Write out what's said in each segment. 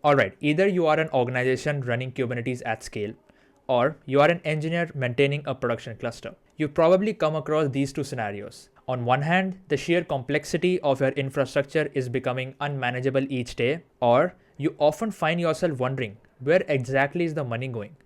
Alright, either you are an organization running Kubernetes at scale, or you are an engineer maintaining a production cluster. You probably come across these two scenarios. On one hand, the sheer complexity of your infrastructure is becoming unmanageable each day, or you often find yourself wondering where exactly is the money going?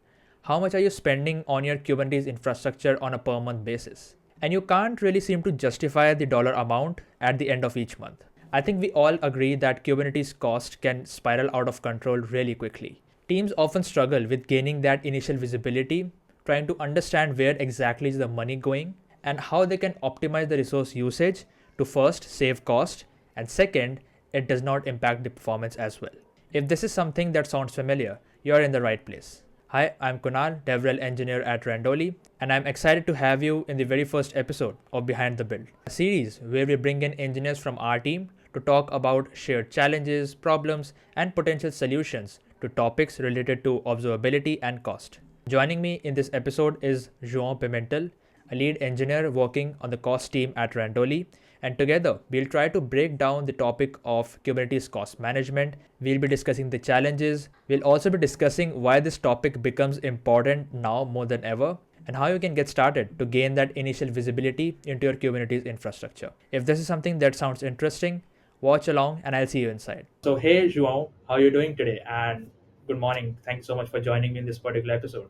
How much are you spending on your Kubernetes infrastructure on a per month basis? And you can't really seem to justify the dollar amount at the end of each month. I think we all agree that Kubernetes cost can spiral out of control really quickly. Teams often struggle with gaining that initial visibility, trying to understand where exactly is the money going and how they can optimize the resource usage to first save cost and second, it does not impact the performance as well. If this is something that sounds familiar, you're in the right place. Hi, I'm Kunal, DevRel engineer at Randoli, and I'm excited to have you in the very first episode of Behind the Build, a series where we bring in engineers from our team to talk about shared challenges, problems, and potential solutions to topics related to observability and cost. Joining me in this episode is João Pimentel, a lead engineer working on the cost team at Randoli, and together we'll try to break down the topic of Kubernetes cost management. We'll be discussing the challenges. We'll also be discussing why this topic becomes important now more than ever and how you can get started to gain that initial visibility into your Kubernetes infrastructure. If this is something that sounds interesting, watch along and I'll see you inside. So, hey João, how are you doing today? And good morning. Thanks so much for joining me in this particular episode.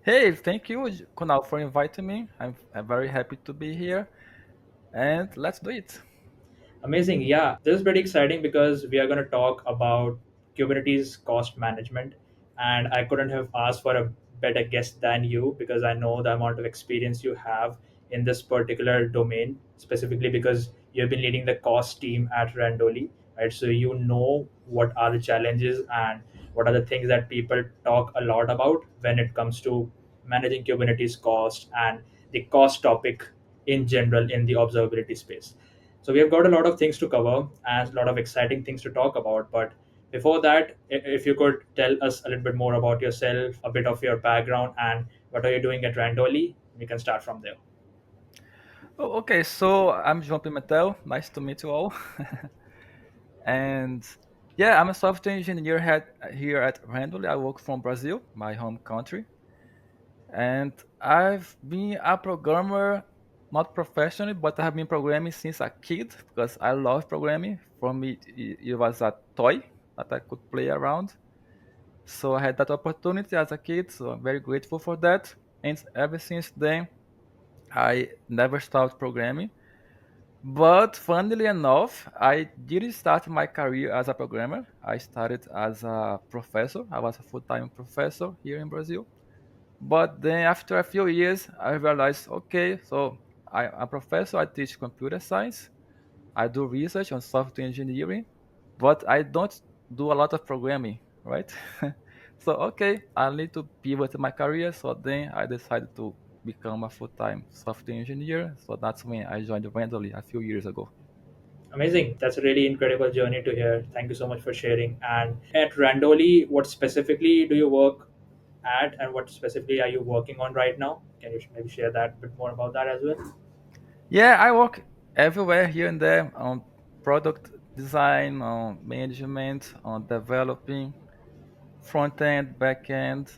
Hey, thank you, Kunal, for inviting me. I'm very happy to be here, and let's do it. Amazing. Yeah, this is pretty exciting because we are going to talk about Kubernetes cost management. And I couldn't have asked for a better guest than you because I know the amount of experience you have in this particular domain, specifically because you've been leading the cost team at Randoli, right? So you know what are the challenges and what are the things that people talk a lot about when it comes to managing Kubernetes cost and the cost topic in general in the observability space. So we have got a lot of things to cover and a lot of exciting things to talk about. But before that, if you could tell us a little bit more about yourself, a bit of your background, and what are you doing at Randoli, we can start from there. Oh, okay, so I'm João Pimentel. Nice to meet you all. And yeah, I'm a software engineer here at Randoli. I work from Brazil, my home country, and I've been a programmer, not professionally, but I have been programming since a kid because I love programming. For me, it was a toy that I could play around. So I had that opportunity as a kid, so I'm very grateful for that. And ever since then, I never stopped programming. But funnily enough, I didn't start my career as a programmer. I started as a professor. I was a full-time professor here in Brazil. But then after a few years, I realized, okay, so I'm a professor. I teach computer science. I do research on software engineering, but I don't do a lot of programming, right? So okay, I need to pivot my career. So then I decided to become a full-time software engineer. So that's when I joined Randoli a few years ago. Amazing. That's a really incredible journey to hear. Thank you so much for sharing. And at Randoli, what specifically do you work at, and what specifically are you working on right now? Can you maybe share that a bit more about that as well? Yeah, I work everywhere here and there on product design, on management, on developing front end, back end,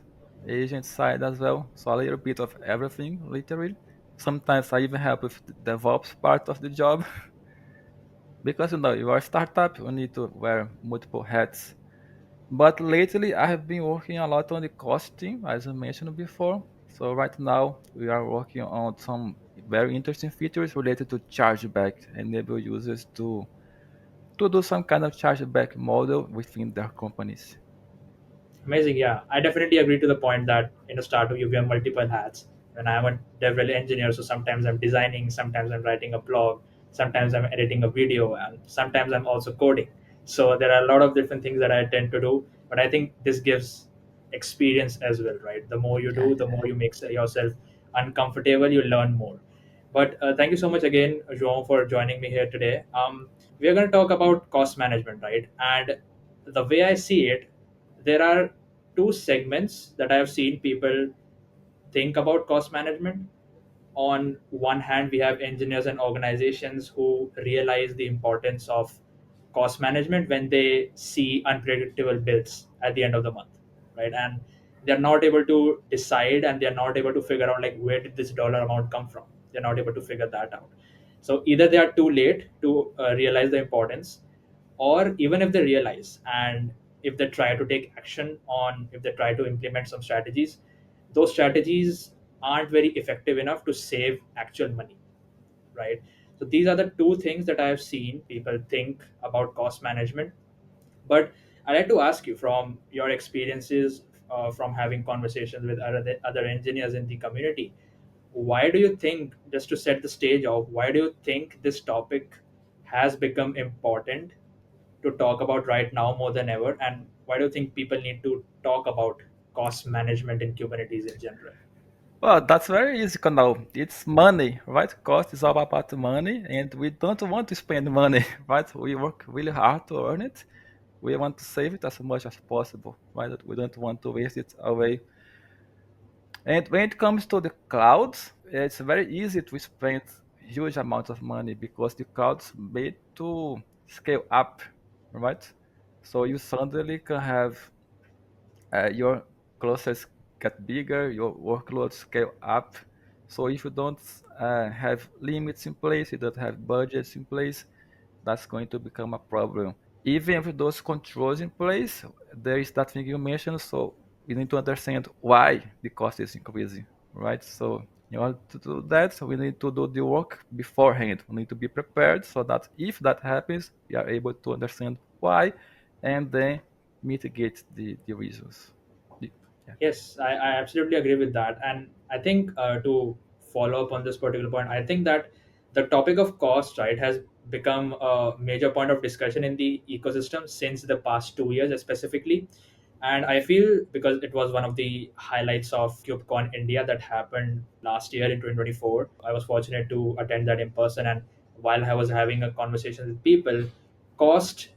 agent side as well. So a little bit of everything, literally. Sometimes I even help with the DevOps part of the job because you are a startup, you need to wear multiple hats. But lately, I have been working a lot on the cost team, as I mentioned before. So right now, we are working on some very interesting features related to chargeback, enable users to do some kind of chargeback model within their companies. Amazing. Yeah, I definitely agree to the point that in a startup you wear multiple hats. When I'm a DevRel engineer, so sometimes I'm designing, sometimes I'm writing a blog, sometimes I'm editing a video, and sometimes I'm also coding. So there are a lot of different things that I tend to do. But I think this gives experience as well, right? The more you Yeah. do, the more you make yourself uncomfortable, you learn more. But thank you so much again, João, for joining me here today. We are going to talk about cost management, right? And the way I see it, there are two segments that I have seen people think about cost management. On one hand, we have engineers and organizations who realize the importance of cost management when they see unpredictable bills at the end of the month, right? And they're not able to decide, and they're not able to figure out like where did this dollar amount come from. They're not able to figure that out. So either they are too late to realize the importance, or even if they realize, and if they try to take action on, if they try to implement some strategies, those strategies aren't very effective enough to save actual money, right? So these are the two things that I have seen people think about cost management. But I'd like to ask you, from your experiences, from having conversations with other engineers in the community, why do you think, just to set the stage of, why do you think this topic has become important to talk about right now more than ever, and why do you think people need to talk about cost management in Kubernetes in general? Well, that's very easy, Kanal. It's money, right? Cost is all about money, and we don't want to spend money, right? We work really hard to earn it. We want to save it as much as possible, right? We don't want to waste it away. And when it comes to the clouds, it's very easy to spend huge amounts of money because the clouds made to scale up, right? So you suddenly can have your clusters get bigger, your workloads scale up. So if you don't have limits in place, you don't have budgets in place, that's going to become a problem. Even with those controls in place, there is that thing you mentioned. So we need to understand why the cost is increasing, right? So in order to do that, we need to do the work beforehand. We need to be prepared so that if that happens, we are able to understand why and then mitigate the reasons. Yeah. Yes, I absolutely agree with that. And I think, to follow up on this particular point, I think that the topic of cost, right, has become a major point of discussion in the ecosystem since the past 2 years specifically. And I feel because it was one of the highlights of KubeCon India that happened last year in 2024. I was fortunate to attend that in person. And while I was having a conversation with people, cost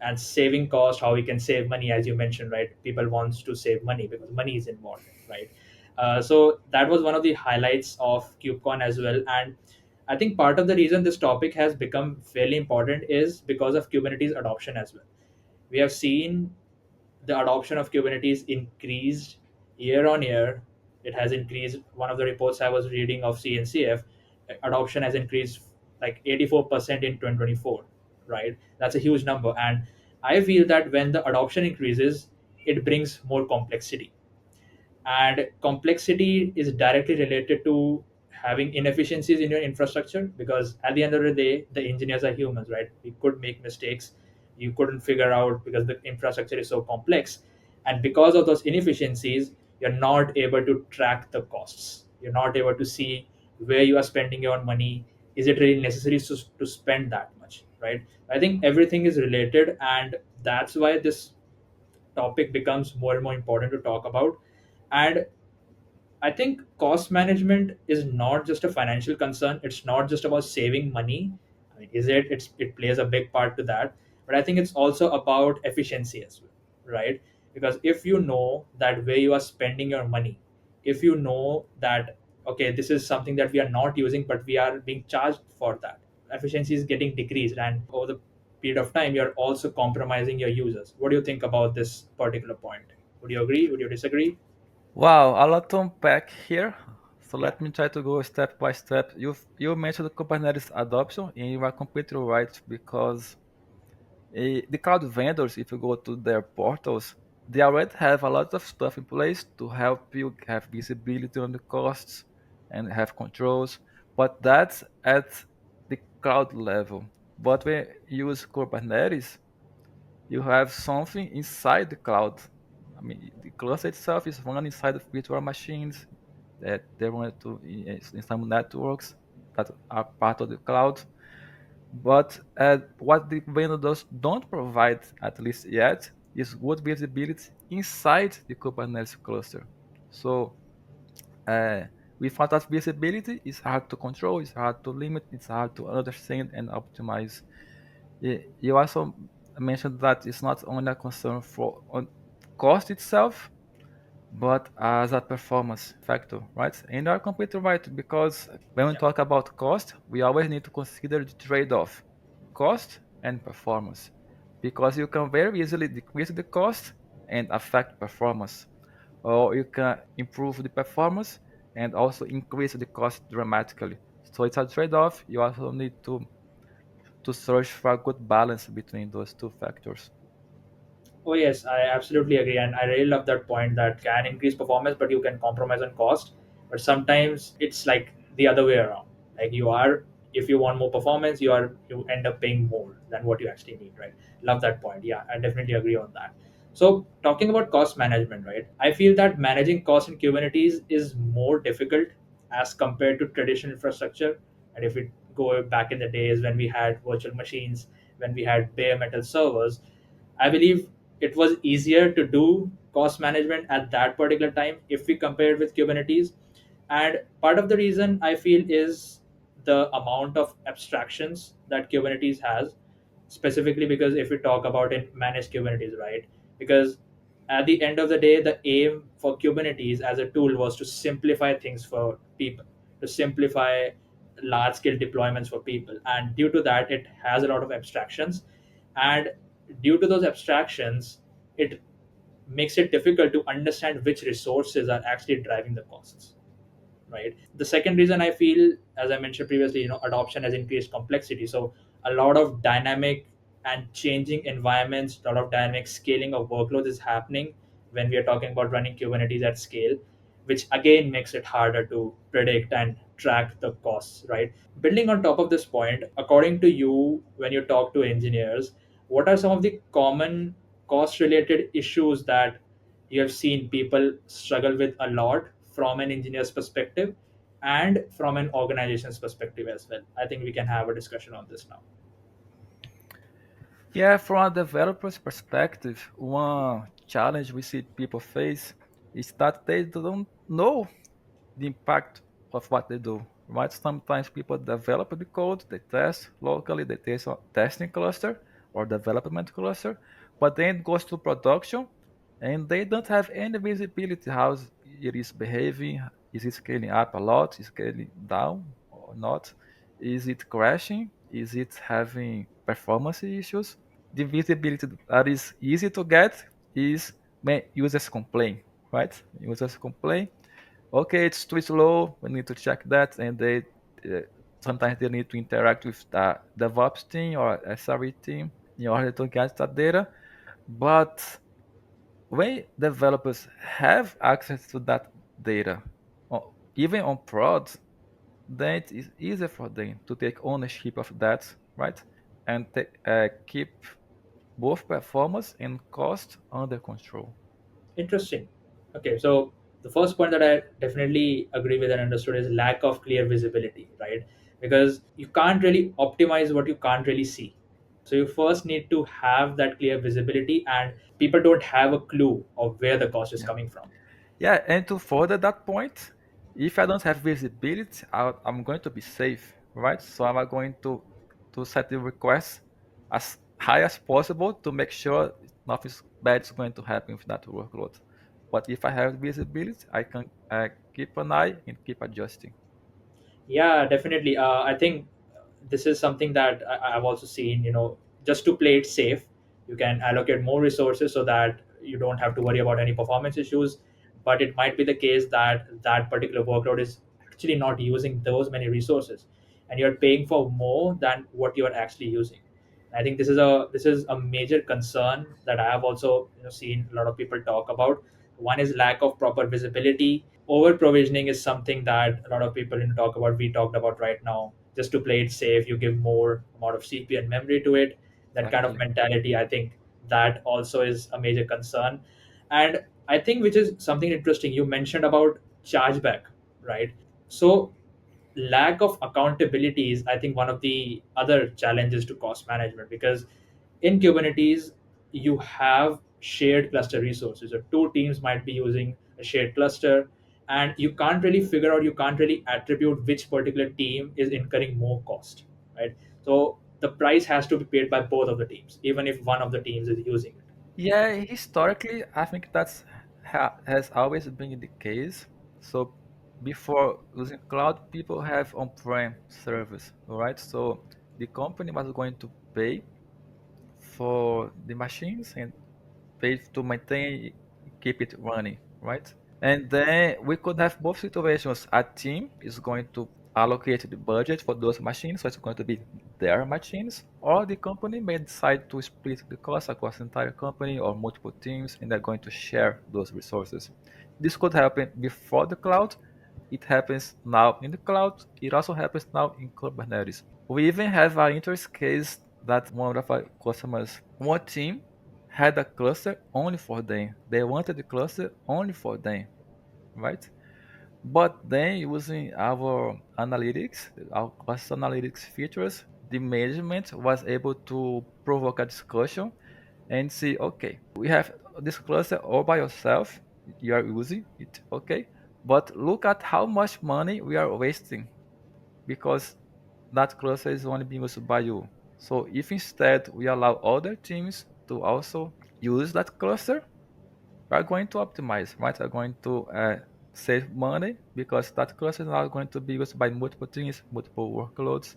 and saving cost, how we can save money, as you mentioned, right? People wants to save money because money is involved, right? So that was one of the highlights of KubeCon as well. And I think part of the reason this topic has become fairly important is because of Kubernetes adoption as well. We have seen the adoption of Kubernetes increased year on year. It has increased. One of the reports I was reading of CNCF, adoption has increased like 84% in 2024, right? That's a huge number. And I feel that when the adoption increases, it brings more complexity, and complexity is directly related to having inefficiencies in your infrastructure, because at the end of the day the engineers are humans, right? We could make mistakes, you couldn't figure out because the infrastructure is so complex. And because of those inefficiencies, you're not able to track the costs, you're not able to see where you are spending your money. Is it really necessary to spend that much, right? I think everything is related, and that's why this topic becomes more and more important to talk about. And I think cost management is not just a financial concern. It's not just about saving money. I mean, is it? It plays a big part to that. But I think it's also about efficiency as well, right? Because if you know that where you are spending your money, if you know that, okay, this is something that we are not using, but we are being charged for that, efficiency is getting decreased, and over the period of time, you're also compromising your users. What do you think about this particular point? Would you agree? Would you disagree? Wow, a lot to unpack here. So Yeah. let me try to go step by step. You mentioned Kubernetes adoption, and you are completely right because the cloud vendors, if you go to their portals, they already have a lot of stuff in place to help you have visibility on the costs and have controls. But that's at the cloud level. But when you use Kubernetes, you have something inside the cloud. I mean, the cluster itself is run inside of virtual machines that they run to in some networks that are part of the cloud. But what the vendors don't provide, at least yet, is good visibility inside the Kubernetes cluster. So uh, without that visibility, it's hard to control, it's hard to limit, it's hard to understand and optimize. You also mentioned that it's not only a concern for on cost itself, but as a performance factor, right? And you are completely right because when we Yeah. talk about cost, we always need to consider the trade-off. Cost and performance, because you can very easily decrease the cost and affect performance, or you can improve the performance and also increase the cost dramatically. So it's a trade-off. You also need to search for a good balance between those two factors. Oh yes, I absolutely agree, and I really love that point that can increase performance, but you can compromise on cost. But sometimes it's like the other way around. Like you are, if you want more performance, you end up paying more than what you actually need, right? Love that point. Yeah, I definitely agree on that. So talking about cost management, right? I feel that managing cost in Kubernetes is more difficult as compared to traditional infrastructure. And if we go back in the days when we had virtual machines, when we had bare metal servers, I believe it was easier to do cost management at that particular time if we compare it with Kubernetes. And part of the reason I feel is the amount of abstractions that Kubernetes has, specifically because if we talk about in managed Kubernetes, right? Because at the end of the day, the aim for Kubernetes as a tool was to simplify things for people, to simplify large scale deployments for people. And due to that, it has a lot of abstractions. And due to those abstractions, it makes it difficult to understand which resources are actually driving the costs, right? The second reason I feel, as I mentioned previously, adoption has increased complexity. So a lot of dynamic and changing environments, a lot of dynamic scaling of workloads is happening when we are talking about running Kubernetes at scale, which again makes it harder to predict and track the costs, right? Building on top of this point, according to you, when you talk to engineers, what are some of the common cost related issues that you have seen people struggle with a lot from an engineer's perspective and from an organization's perspective as well? I think we can have a discussion on this now. Yeah, from a developer's perspective, one challenge we see people face is that they don't know the impact of what they do. Right? Sometimes people develop the code, they test locally, they test on testing cluster or development cluster, but then it goes to production and they don't have any visibility how it is behaving. Is it scaling up a lot? Is it scaling down or not? Is it crashing? Is it having performance issues? The visibility that is easy to get is when users complain, right? Users complain, okay, it's too slow, we need to check that, and they uh, sometimes they need to interact with the DevOps team or SRE team in order to get that data. But when developers have access to that data, even on prod, then it is easier for them to take ownership of that, right? And keep both performance and cost under control. Interesting. Okay, so the first point that I definitely agree with and understood is lack of clear visibility, right? Because you can't really optimize what you can't really see. So you first need to have that clear visibility, and people don't have a clue of where the cost is Yeah. coming from. Yeah, and to further that point, if I don't have visibility, I'm going to be safe, right? So I'm going to set the request as high as possible to make sure nothing bad is going to happen with that workload. But if I have visibility, I can keep an eye and keep adjusting. Yeah, definitely. I think this is something that I've also seen. Just to play it safe, you can allocate more resources so that you don't have to worry about any performance issues. But it might be the case that that particular workload is actually not using those many resources, and you're paying for more than what you are actually using. I think this is a major concern that I have also seen a lot of people talk about. One is lack of proper visibility. Over provisioning is something that a lot of people talk about. We talked about right now. Just to play it safe, you give more amount of CPU and memory to it. That kind of Exactly. mentality, I think, that also is a major concern. And I think which is something interesting. You mentioned about chargeback, right? So lack of accountability is, I think, one of the other challenges to cost management, because in Kubernetes you have shared cluster resources, or two teams might be using a shared cluster, and you can't really attribute which particular team is incurring more cost, right? So the price has to be paid by both of the teams, even if one of the teams is using it. Yeah, historically, I think that's has always been the case. So before using cloud, people have on-prem service, right? So the company was going to pay. for the machines and pay to maintain, keep it running, right? And then we could have both situations. A team is going to allocate the budget for those machines, so it's going to be their machines, or the company may decide to split the cost across the entire company or multiple teams, and they're going to share those resources. This could happen before the cloud. It happens now in the cloud. It also happens now in Kubernetes. We even have an interest case that one of our customers, one team had a cluster only for them. They wanted the cluster only for them, right? But then using our analytics, our cluster analytics features, the management was able to provoke a discussion and see, okay, we have this cluster all by yourself, you are using it, okay, but look at how much money we are wasting because that cluster is only being used by you. So if instead we allow other teams to also use that cluster, we are going to optimize, right? We are going to save money because that cluster is now going to be used by multiple teams, multiple workloads,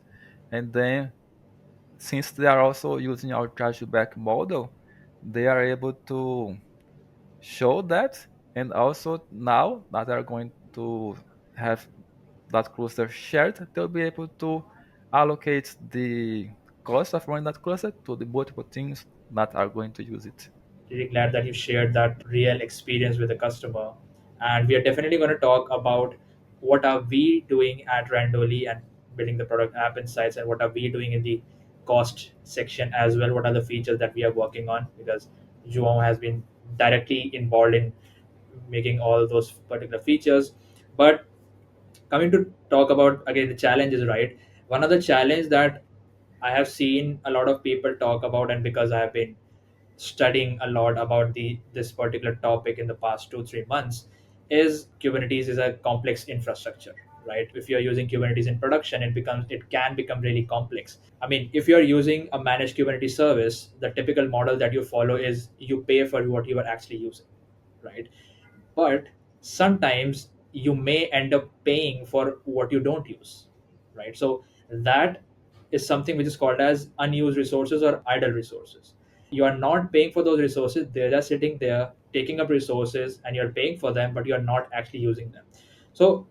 and then since they are also using our chargeback model, they are able to show that, and also now that they are going to have that cluster shared, they'll be able to allocate the cost of running that cluster to the multiple teams that are going to use it. Really glad that you shared that real experience with the customer. And we are definitely going to talk about what are we doing at Randoli and building the product app insights, and what are we doing in the cost section as well. What are the features that we are working on? Because João has been directly involved in making all those particular features. But coming to talk about again the challenges, right? One of the challenge that I have seen a lot of people talk about, and because I have been studying a lot about the this particular topic in the past 2 3 months, is Kubernetes is a complex infrastructure, right? If you're using Kubernetes in production, it can become really complex. I mean, if you're using a managed Kubernetes service, the typical model that you follow is you pay for what you are actually using, right? But sometimes you may end up paying for what you don't use, right? So that is something which is called as unused resources or idle resources. You are not paying for those resources, they're just sitting there taking up resources, and you're paying for them but you're not actually using them. So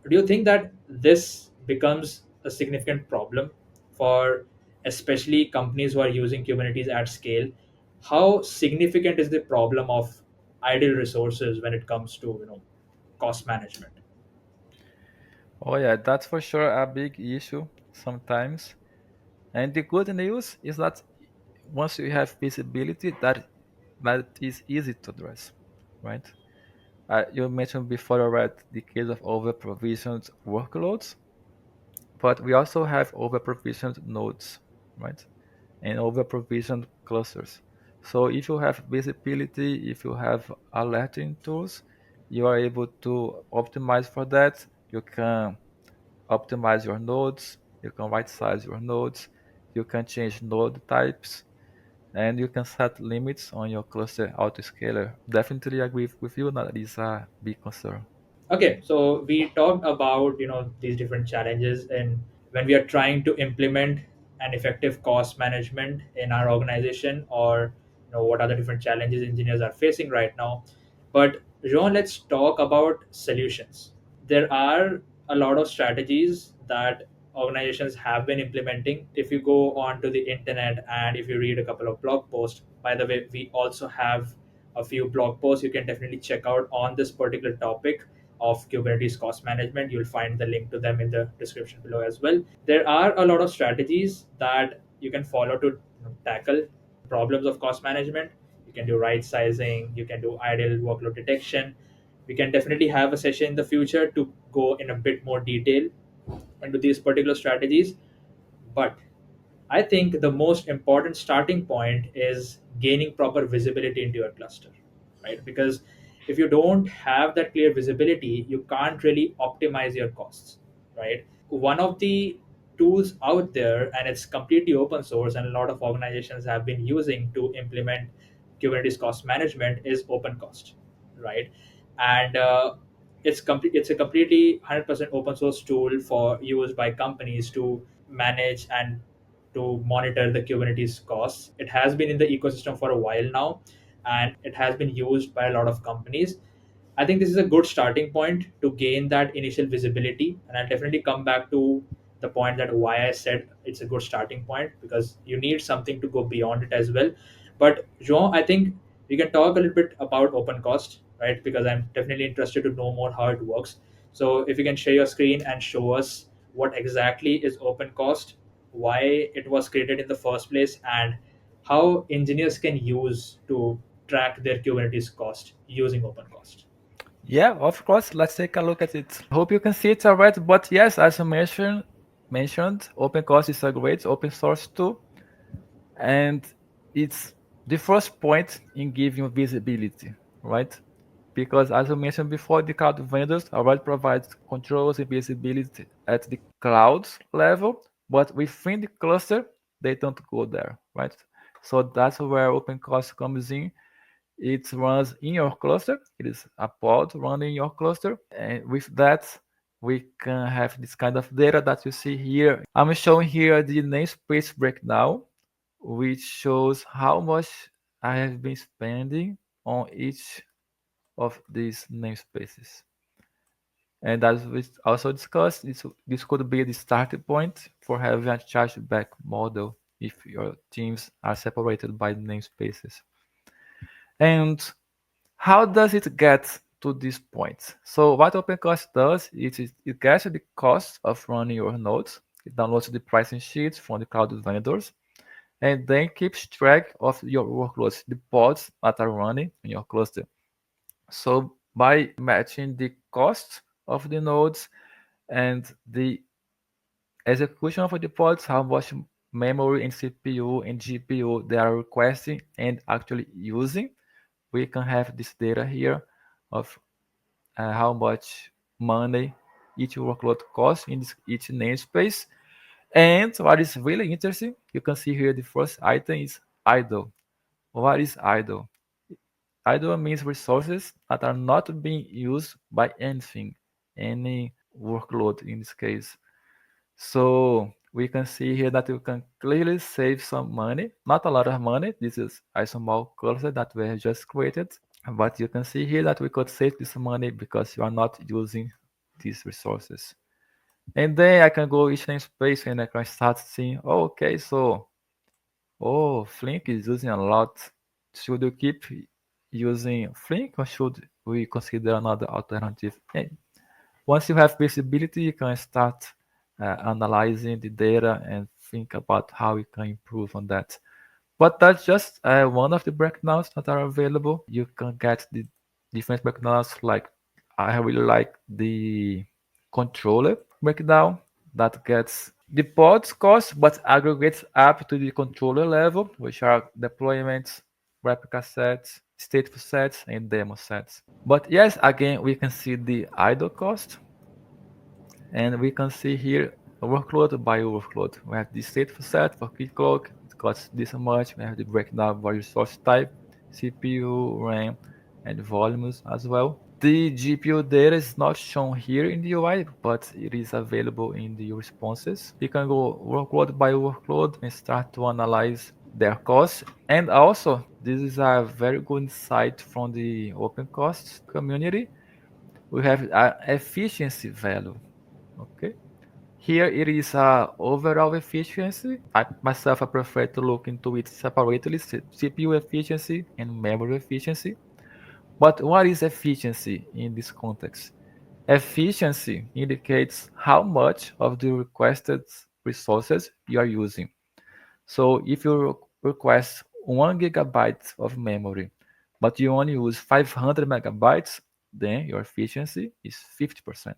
do you think that this becomes a significant problem for especially companies who are using Kubernetes at scale? How significant is the problem of idle resources when it comes to cost management? Oh yeah, that's for sure a big issue sometimes. And the good news is that once you have visibility, that is easy to address, right? You mentioned before already the case of over provisioned workloads, but we also have over provisioned nodes, right? And over provisioned clusters. So if you have visibility, if you have alerting tools, you are able to optimize for that. You can optimize your nodes, you can right size your nodes, you can change node types, and you can set limits on your cluster autoscaler. Definitely agree with you that is a big concern. Okay, so we talked about these different challenges, and when we are trying to implement an effective cost management in our organization, or what are the different challenges engineers are facing right now. But Jean, let's talk about solutions. There are a lot of strategies that organizations have been implementing. If you go onto the internet and if you read a couple of blog posts, by the way, we also have a few blog posts you can definitely check out on this particular topic of Kubernetes cost management. You'll find the link to them in the description below as well. There are a lot of strategies that you can follow to tackle problems of cost management. You can do right sizing, you can do idle workload detection. We can definitely have a session in the future to go in a bit more detail into these particular strategies. But I think the most important starting point is gaining proper visibility into your cluster, right? Because if you don't have that clear visibility, you can't really optimize your costs, right? One of the tools out there, and it's completely open source, and a lot of organizations have been using to implement Kubernetes cost management, is OpenCost, right? And it's a completely 100% open source tool for used by companies to manage and to monitor the Kubernetes costs. It has been in the ecosystem for a while now, and it has been used by a lot of companies. I think this is a good starting point to gain that initial visibility. And I'll definitely come back to the point that why I said it's a good starting point, because you need something to go beyond it as well. But João, I think we can talk a little bit about OpenCost, right? Because I'm definitely interested to know more how it works. So if you can share your screen and show us what exactly is OpenCost, why it was created in the first place, and how engineers can use to track their Kubernetes cost using OpenCost. Yeah, of course. Let's take a look at it. Hope you can see it already. But yes, as I mentioned, OpenCost is a great open source tool, and it's the first point in giving visibility, right? Because as I mentioned before, the cloud vendors already provide controls and visibility at the cloud level, but within the cluster, they don't go there, right? So that's where OpenCost comes in. It runs in your cluster. It is a pod running in your cluster. And with that, we can have this kind of data that you see here. I'm showing here the namespace breakdown, which shows how much I have been spending on each of these namespaces. And as we also discussed, this could be the starting point for having a chargeback model if your teams are separated by namespaces. And how does it get to this point? So what OpenCost does is it gets the cost of running your nodes. It downloads the pricing sheets from the cloud vendors, and then keeps track of your workloads, the pods that are running in your cluster. So by matching the cost of the nodes and the execution of the pods, how much memory and CPU and GPU they are requesting and actually using, we can have this data here of how much money each workload costs in each namespace. And what is really interesting, you can see here the first item is idle. What is idle? Idle means resources that are not being used by anything, any workload in this case. So we can see here that you can clearly save some money, not a lot of money. This is a small cluster that we have just created, but you can see here that we could save this money because you are not using these resources. And then I can go each namespace and I can start seeing, oh, okay, so, oh, Flink is using a lot. Should you keep using Flink or should we consider another alternative? And once you have visibility, you can start analyzing the data and think about how you can improve on that. But that's just one of the breakdowns that are available. You can get the different breakdowns. Like I really like the controller breakdown that gets the pods cost, but aggregates up to the controller level, which are deployments, replica sets, stateful sets, and demo sets. But yes, again, we can see the idle cost, and we can see here workload by workload. We have the stateful set for kickoff, it costs this much. We have the breakdown by resource type, CPU, RAM, and volumes as well. The GPU data is not shown here in the UI, but it is available in the responses. You can go workload by workload and start to analyze their costs. And also, this is a very good insight from the OpenCost community. We have an efficiency value. Okay. Here it is overall efficiency. I myself I prefer to look into it separately, CPU efficiency and memory efficiency. But what is efficiency in this context? Efficiency indicates how much of the requested resources you are using. So if you request 1 GB of memory, but you only use 500 megabytes, then your efficiency is 50%.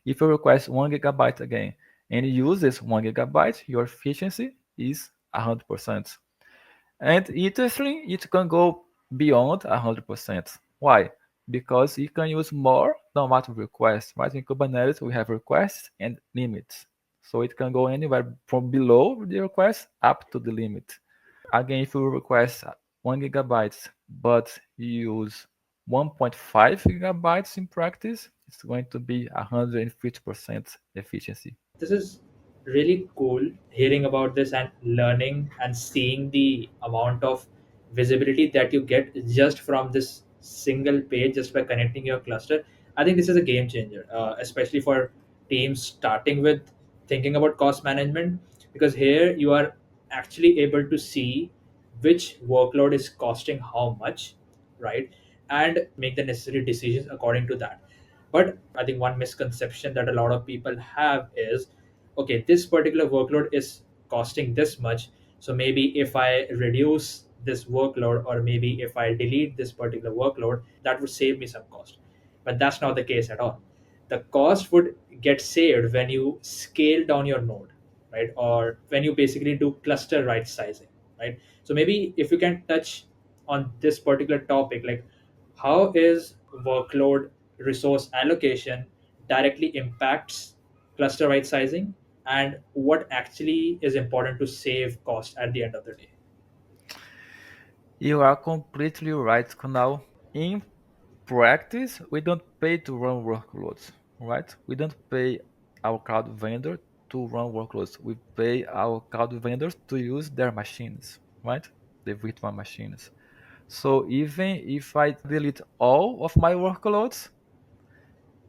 If you request 1 GB again and it uses 1 GB, your efficiency is 100%. And interestingly, it can go beyond 100%. Why? Because it can use more than what we request. Right? In Kubernetes, we have requests and limits. So it can go anywhere from below the request up to the limit. Again, if you request 1 GB, but you use 1.5 GB in practice, it's going to be 150% efficiency. This is really cool hearing about this and learning and seeing the amount of visibility that you get just from this single page just by connecting your cluster. I think this is a game changer, especially for teams starting with thinking about cost management, because here you are actually able to see which workload is costing how much, right? And make the necessary decisions according to that. But I think one misconception that a lot of people have is, okay, this particular workload is costing this much, so maybe if I reduce this workload, or maybe if I delete this particular workload, that would save me some cost. But that's not the case at all. The cost would get saved when you scale down your node, right? Or when you basically do cluster right sizing, right? So maybe if you can touch on this particular topic, like how is workload resource allocation directly impacts cluster right sizing, and what actually is important to save cost at the end of the day. You are completely right, Kunal. In practice, we don't pay to run workloads, right? We don't pay our cloud vendor to run workloads. We pay our cloud vendors to use their machines, right? The virtual machines. So even if I delete all of my workloads,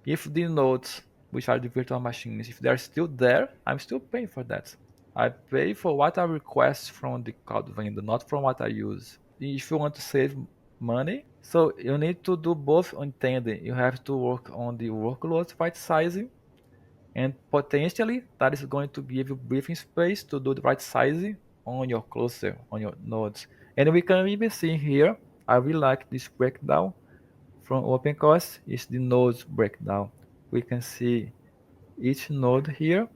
if the nodes, which are the virtual machines, if they're still there, I'm still paying for that. I pay for what I request from the cloud vendor, not from what I use. If you want to save money, so you need to do both on tandem. You have to work on the workload right sizing, and potentially that is going to give you breathing space to do the right sizing on your cluster, on your nodes. And we can even see here, I really like this breakdown from OpenCost is the nodes breakdown. We can see each node here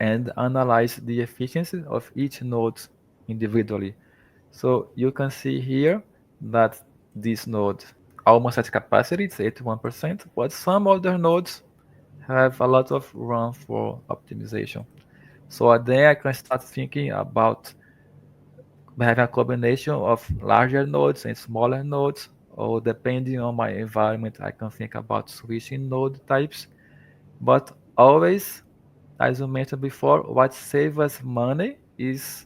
and analyze the efficiency of each node individually. So you can see here that this node almost at capacity, it's 81%, but some other nodes have a lot of room for optimization. So then I can start thinking about having a combination of larger nodes and smaller nodes, or depending on my environment, I can think about switching node types. But always, as you mentioned before, what saves us money is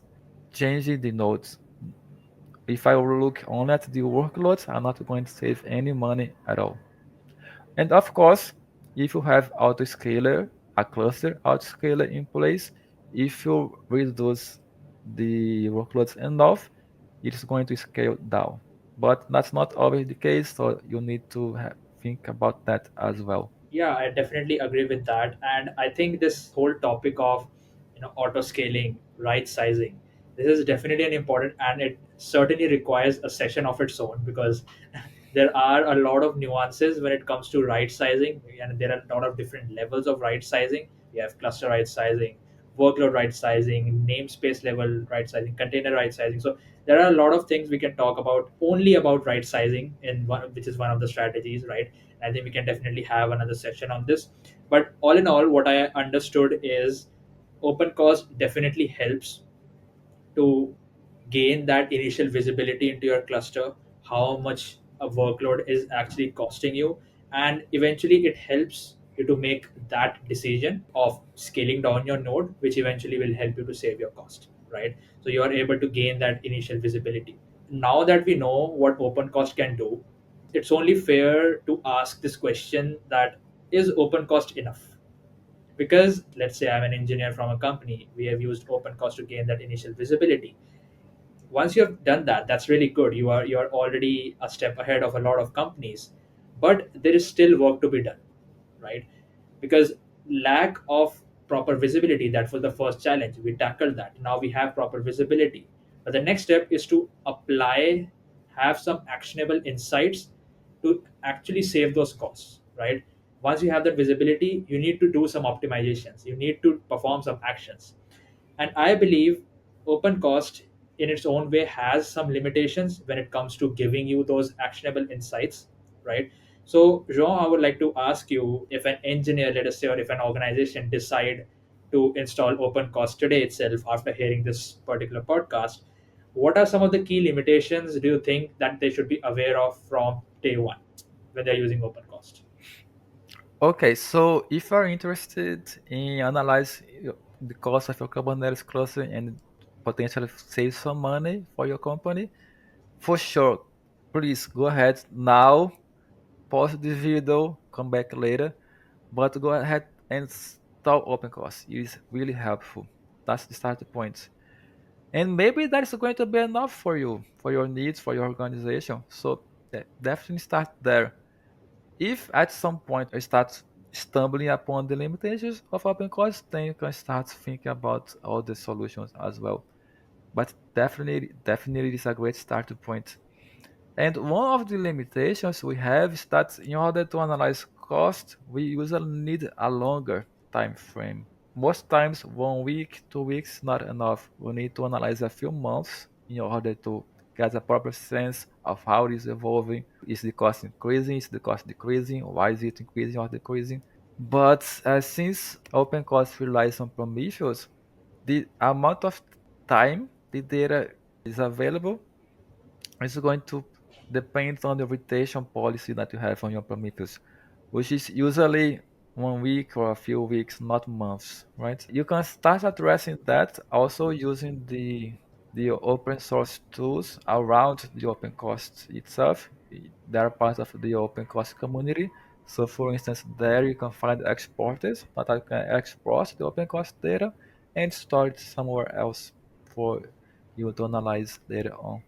changing the nodes. If I look only at the workloads, I'm not going to save any money at all. And of course, if you have autoscaler, a cluster autoscaler in place, if you reduce the workloads enough, it's going to scale down. But that's not always the case, so you need to think about that as well. Yeah, I definitely agree with that, and I think this whole topic of auto scaling, right sizing, this is definitely an important, and it certainly requires a session of its own, because there are a lot of nuances when it comes to right sizing, and there are a lot of different levels of right sizing. We have cluster right sizing, workload right sizing, namespace level right sizing, container right sizing. So there are a lot of things we can talk about only about right sizing, in one, which is one of the strategies, right? I think we can definitely have another session on this. But all in all, what I understood is OpenCost definitely helps to gain that initial visibility into your cluster, how much a workload is actually costing you, and eventually it helps you to make that decision of scaling down your node, which eventually will help you to save your cost, right? So you are able to gain that initial visibility. Now that we know what OpenCost can do, it's only fair to ask this question, that is OpenCost enough? Because let's say I'm an engineer from a company, we have used OpenCost to gain that initial visibility. Once you have done that, that's really good. You are already a step ahead of a lot of companies, but there is still work to be done, right? Because lack of proper visibility, that was the first challenge. We tackled that. Now we have proper visibility, but the next step is to apply, have some actionable insights to actually save those costs, right? Once you have that visibility, you need to do some optimizations, you need to perform some actions. And I believe OpenCost in its own way has some limitations when it comes to giving you those actionable insights, right? So, Jean, I would like to ask you, if an engineer, let us say, or if an organization decide to install OpenCost today itself after hearing this particular podcast, what are some of the key limitations do you think that they should be aware of from day one when they're using OpenCost? Okay, so if you're interested in analyze the cost of your Kubernetes cluster and potentially save some money for your company, for sure, please go ahead now, pause the video, come back later, but go ahead and install OpenCost. It is really helpful. That's the starting point. And maybe that's going to be enough for you, for your needs, for your organization. So definitely start there. If at some point you start stumbling upon the limitations of OpenCost, then you can start thinking about all the solutions as well. But definitely, it's a great starting point. And one of the limitations we have is that in order to analyze cost, we usually need a longer time frame. Most times, 1 week, 2 weeks is not enough. We need to analyze a few months in order to get a proper sense of how it is evolving. Is the cost increasing? Is the cost decreasing? Why is it increasing or decreasing? But since OpenCost relies on Prometheus, the amount of time the data is available is going to depend on the rotation policy that you have on your Prometheus, which is usually 1 week or a few weeks, not months, right? You can start addressing that also using the open source tools around the OpenCost itself. They are part of the OpenCost community. So for instance, there you can find exporters that can export the OpenCost data and store it somewhere else for you to analyze later on.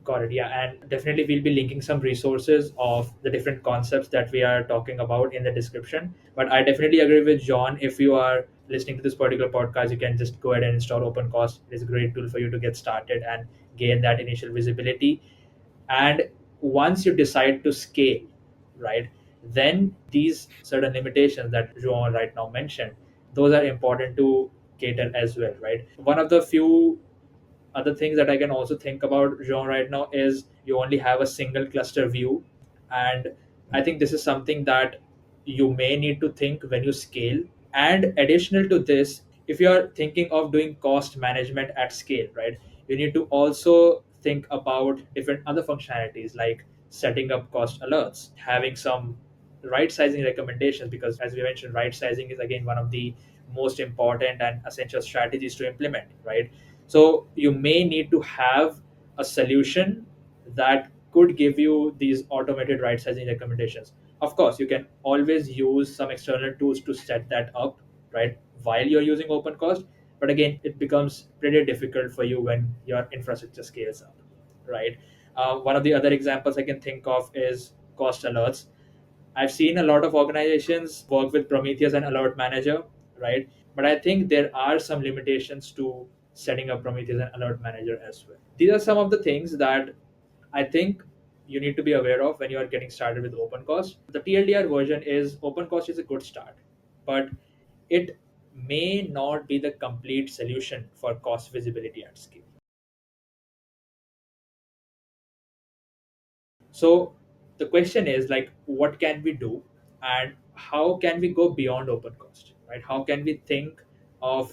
Got it. Yeah. And definitely we'll be linking some resources of the different concepts that we are talking about in the description. But I definitely agree with John. If you are listening to this particular podcast, you can just go ahead and install OpenCost. It is a great tool for you to get started and gain that initial visibility. And once you decide to scale, right, then these certain limitations that João right now mentioned, those are important to cater as well, right? One of the few other things that I can also think about, Jean, right now is you only have a single cluster view. And I think this is something that you may need to think when you scale. And additional to this, if you're thinking of doing cost management at scale, right, you need to also think about different other functionalities like setting up cost alerts, having some right sizing recommendations, because as we mentioned, right sizing is again one of the most important and essential strategies to implement, right? So you may need to have a solution that could give you these automated right sizing recommendations. Of course, you can always use some external tools to set that up, right, while you're using OpenCost. But again, it becomes pretty difficult for you when your infrastructure scales up, right? One of the other examples I can think of is cost alerts. I've seen a lot of organizations work with Prometheus and Alert Manager, right? But I think there are some limitations to setting up Prometheus and Alert Manager as well. These are some of the things that I think you need to be aware of when you are getting started with OpenCost. The TLDR version is OpenCost is a good start, but it may not be the complete solution for cost visibility at scale. So the question is like, what can we do, and how can we go beyond open cost, right? How can we think of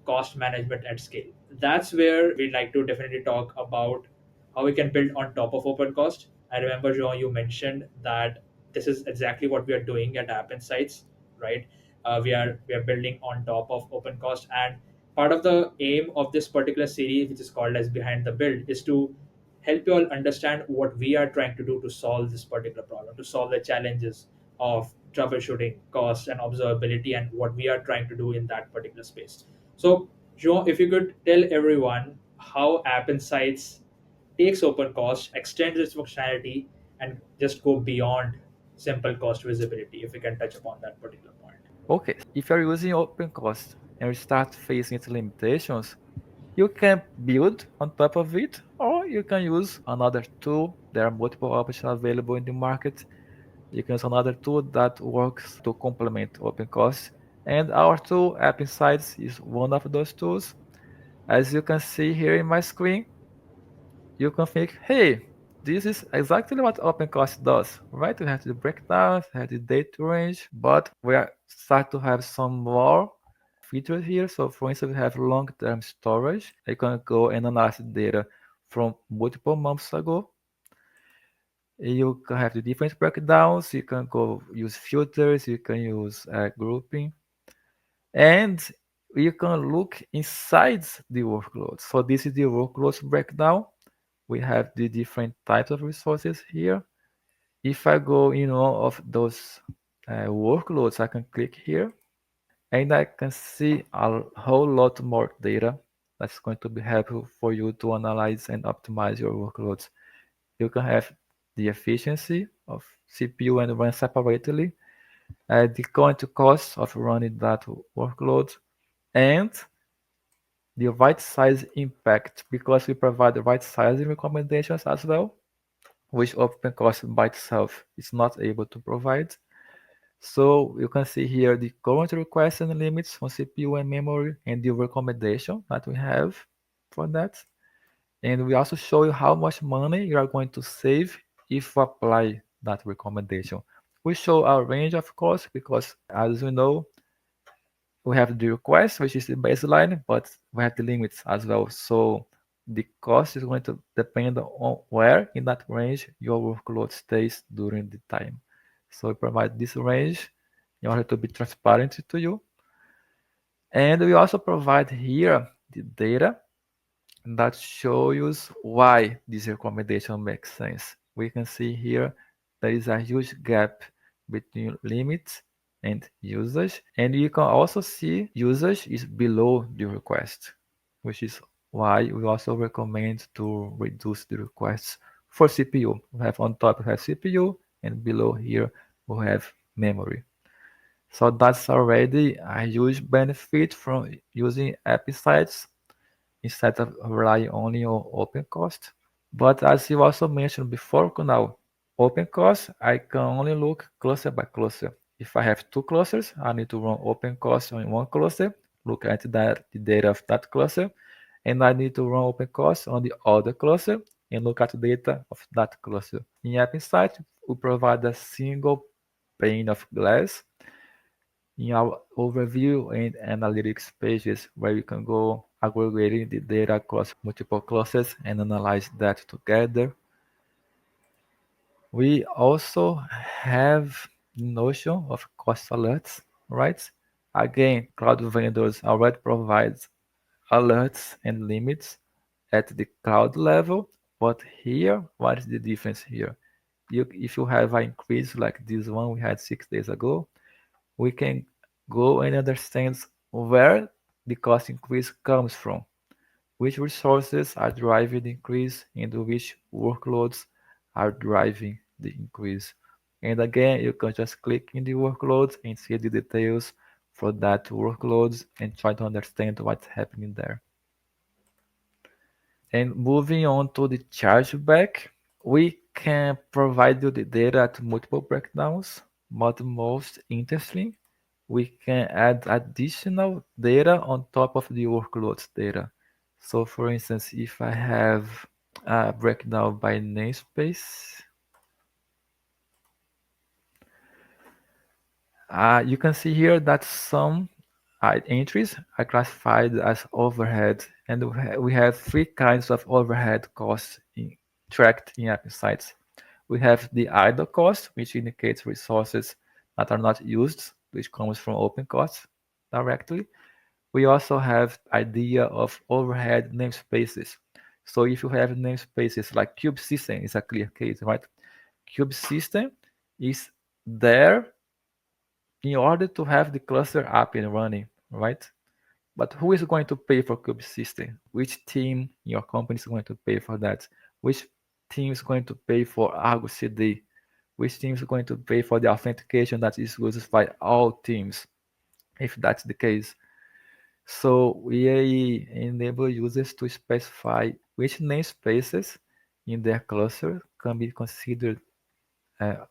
cost management at scale? That's where we'd like to definitely talk about how we can build on top of open cost. I remember, Joe, you mentioned that this is exactly what we are doing at App Insights, right? We are building on top of open cost, and part of the aim of this particular series, which is called as Behind the Build, is to help you all understand what we are trying to do to solve this particular problem, to solve the challenges of troubleshooting, cost, and observability, and what we are trying to do in that particular space. So, Joe, if you could tell everyone how App Insights takes OpenCost, extends its functionality, and just go beyond simple cost visibility, if we can touch upon that particular point. Okay, if you're using OpenCost and you start facing its limitations, you can build on top of it, or you can use another tool. There are multiple options available in the market. You can use another tool that works to complement OpenCost. And our tool, App Insights, is one of those tools. As you can see here in my screen, you can think, hey, this is exactly what OpenCost does, right? We have the breakdown, we have the date range, but we are start to have some more features here. So for instance, we have long-term storage. You can go and analyze the data from multiple months ago. You can have the different breakdowns. You can go use filters. You can use grouping. And you can look inside the workload. So this is the workloads breakdown. We have the different types of resources here. If I go in one of those workloads, I can click here and I can see a whole lot more data that's going to be helpful for you to analyze and optimize your workloads. You can have the efficiency of CPU and RAM separately, the current cost of running that workload, and the right size impact, because we provide the right sizing recommendations as well, which OpenCost by itself is not able to provide. So you can see here the current requests and limits on CPU and memory and the recommendation that we have for that. And we also show you how much money you are going to save if you apply that recommendation. We show a range of costs because, as you know, we have the request, which is the baseline, but we have the limits as well. So the cost is going to depend on where in that range your workload stays during the time. So we provide this range in order to be transparent to you. And we also provide here the data that shows why this recommendation makes sense. We can see here there is a huge gap between limits and usage, and you can also see usage is below the request, which is why we also recommend to reduce the requests for CPU. We have on top we have CPU, and below here we have memory. So that's already a huge benefit from using Epi sites instead of relying only on OpenCost. But as you also mentioned before, Kunal, OpenCost, I can only look cluster by cluster. If I have two clusters, I need to run OpenCost on one cluster, look at the data of that cluster, and I need to run OpenCost on the other cluster and look at the data of that cluster. In App Insight, we provide a single pane of glass in our overview and analytics pages where you can go aggregating the data across multiple clusters and analyze that together. We also have the notion of cost alerts, right? Again, cloud vendors already provide alerts and limits at the cloud level, but here, what is the difference here? If you have an increase like this one we had 6 days ago, we can go and understand where the cost increase comes from, which resources are driving the increase, and which workloads are driving the increase. And again, you can just click in the workloads and see the details for that workloads and try to understand what's happening there. And moving on to the chargeback, we can provide you the data at multiple breakdowns, but most interesting, we can add additional data on top of the workloads data. So for instance, if I have a breakdown by namespace, you can see here that some entries are classified as overhead, and we have three kinds of overhead costs tracked in App Insights. We have the idle cost, which indicates resources that are not used, which comes from OpenCost directly. We also have idea of overhead namespaces. So if you have namespaces like Cube System is a clear case, right? Cube System is there in order to have the cluster up and running, right? But who is going to pay for Cube System? Which team in your company is going to pay for that? Which team is going to pay for Argo CD? Which team is going to pay for the authentication that is used by all teams, if that's the case? So we enable users to specify which namespaces in their cluster can be considered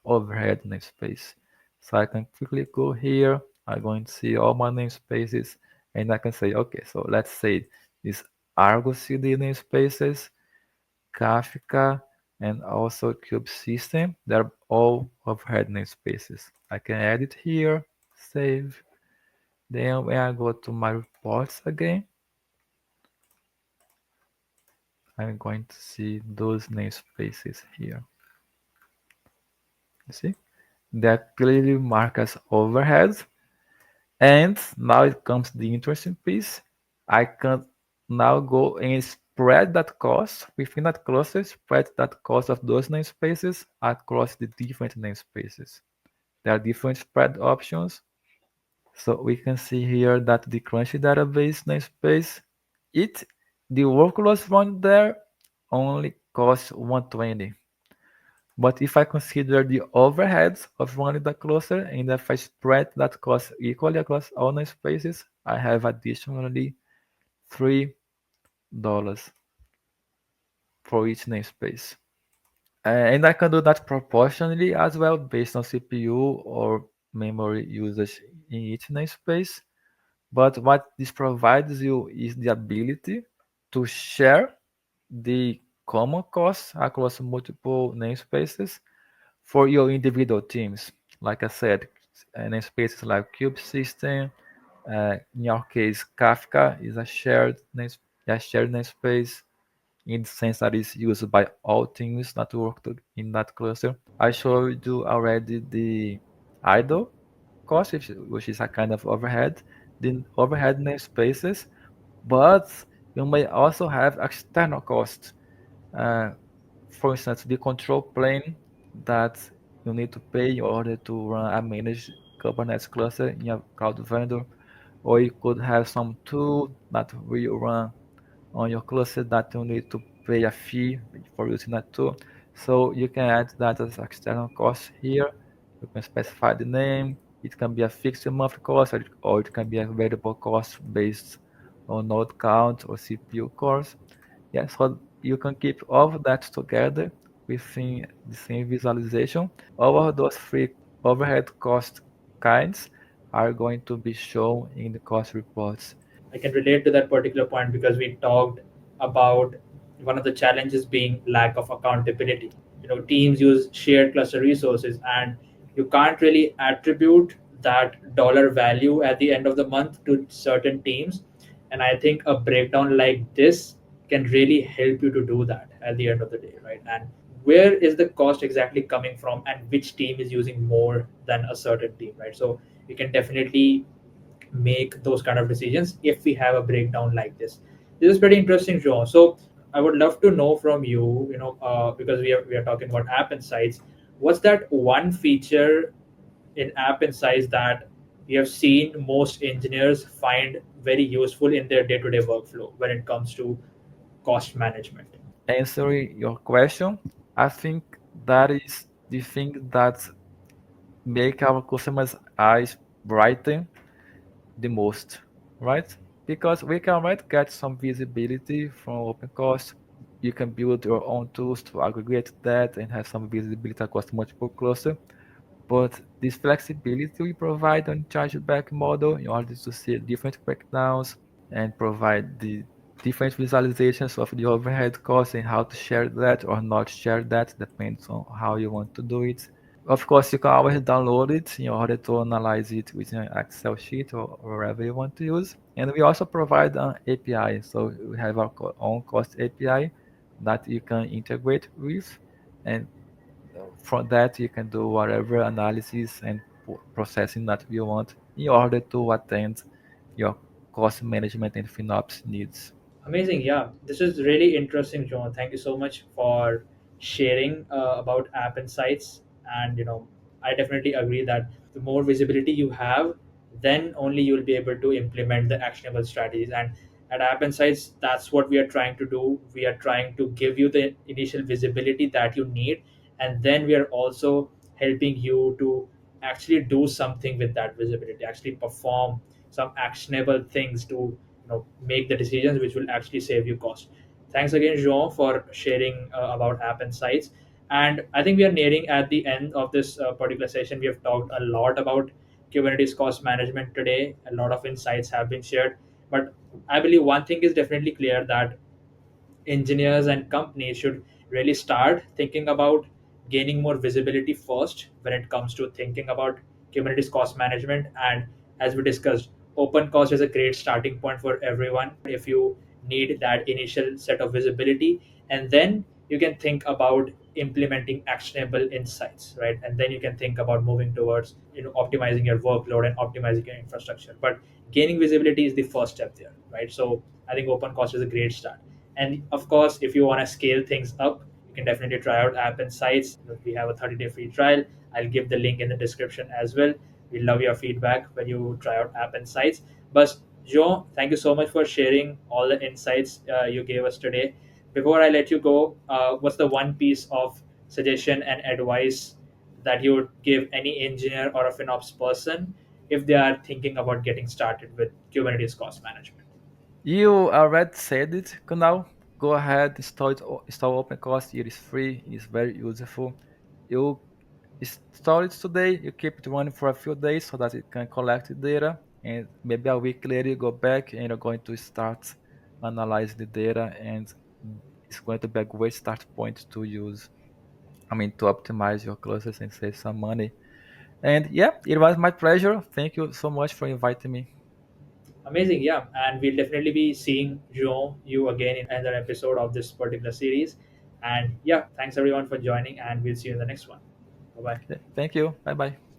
overhead namespace. So I can quickly go here. I'm going to see all my namespaces, and I can say, okay, so let's say these Argo CD namespaces, Kafka, and also Cube System. They're all overhead namespaces. I can edit here, save. Then when I go to my reports again, I'm going to see those namespaces here. You see? They're clearly marked as overheads. And now it comes the interesting piece. I can now go and spread that cost within that cluster, spread that cost of those namespaces across the different namespaces. There are different spread options. So we can see here that the Crunchy database namespace, it the workloads run there only cost 120. But if I consider the overheads of running the cluster and if I spread that cost equally across all namespaces, I have additionally $3 for each namespace. And I can do that proportionally as well based on CPU or memory usage in each namespace. But what this provides you is the ability to share the common costs across multiple namespaces for your individual teams. Like I said, namespaces like Cube System, in our case, Kafka is a shared namespace in the sense that it's used by all teams that work in that cluster. I showed you already the idle cost, which is a kind of overhead, the overhead namespaces, but you may also have external costs. Uh, for instance, the control plane that you need to pay in order to run a managed Kubernetes cluster in a cloud vendor, or you could have some tool that will run on your cluster that you need to pay a fee for using that tool. So you can add that as external cost here. You can specify the name. It can be a fixed monthly cost, or it can be a variable cost based on node count or CPU cores. Yeah, so you can keep all of that together within the same visualization. All of those three overhead cost kinds are going to be shown in the cost reports. I can relate to that particular point because we talked about one of the challenges being lack of accountability. Teams use shared cluster resources, and you can't really attribute that dollar value at the end of the month to certain teams. And I think a breakdown like this can really help you to do that at the end of the day, right? And where is the cost exactly coming from, and which team is using more than a certain team, right? So you can definitely make those kind of decisions if we have a breakdown like this. This is pretty interesting, Joe. So I would love to know from you, because we are talking about app insights. What's that one feature in app insights that you have seen most engineers find very useful in their day-to-day workflow when it comes to cost management? Answering your question, I think that is the thing that make our customers' eyes brighten the most, right? Because we can get some visibility from OpenCost. You can build your own tools to aggregate that and have some visibility across multiple clusters. But this flexibility we provide on chargeback model in order to see different breakdowns and provide the different visualizations of the overhead costs and how to share that or not share that depends on how you want to do it. Of course, you can always download it in order to analyze it with an Excel sheet or wherever you want to use. And we also provide an API. So we have our own cost API that you can integrate with. And from that, you can do whatever analysis and processing that you want in order to attend your cost management and FinOps needs. Amazing. Yeah, this is really interesting, John. Thank you so much for sharing about app insights. And I definitely agree that the more visibility you have, then only you will be able to implement the actionable strategies. And at App Insights, that's what we are trying to do. We are trying to give you the initial visibility that you need, and then we are also helping you to actually do something with that visibility, actually perform some actionable things to make the decisions which will actually save you cost. Thanks again, Jean, for sharing about App Insights. And I think we are nearing at the end of this particular session. We have talked a lot about Kubernetes cost management today. A lot of insights have been shared, but I believe one thing is definitely clear, that engineers and companies should really start thinking about gaining more visibility first when it comes to thinking about Kubernetes cost management. And as we discussed, open cost is a great starting point for everyone if you need that initial set of visibility. And then you can think about implementing actionable insights, right? And then you can think about moving towards optimizing your workload and optimizing your infrastructure. But gaining visibility is the first step there, right? So I think OpenCost is a great start. And of course, if you want to scale things up, you can definitely try out App Insights. We have a 30-day free trial. I'll give the link in the description as well. We love your feedback when you try out App Insights. But Joe, thank you so much for sharing all the insights you gave us today. Before I let you go, what's the one piece of suggestion and advice that you would give any engineer or a FinOps person if they are thinking about getting started with Kubernetes cost management? You already said it, Kunal. Go ahead, install OpenCost. It is free. It is very useful. You install it today. You keep it running for a few days so that it can collect the data, and maybe a week later you go back and you're going to start analyze the data, and it's going to be a great start point to use. I mean, to optimize your clusters and save some money. And yeah, it was my pleasure. Thank you so much for inviting me. Amazing, yeah. And we'll definitely be seeing you again in another episode of this particular series. And yeah, thanks everyone for joining, and we'll see you in the next one. Bye bye. Thank you. Bye bye.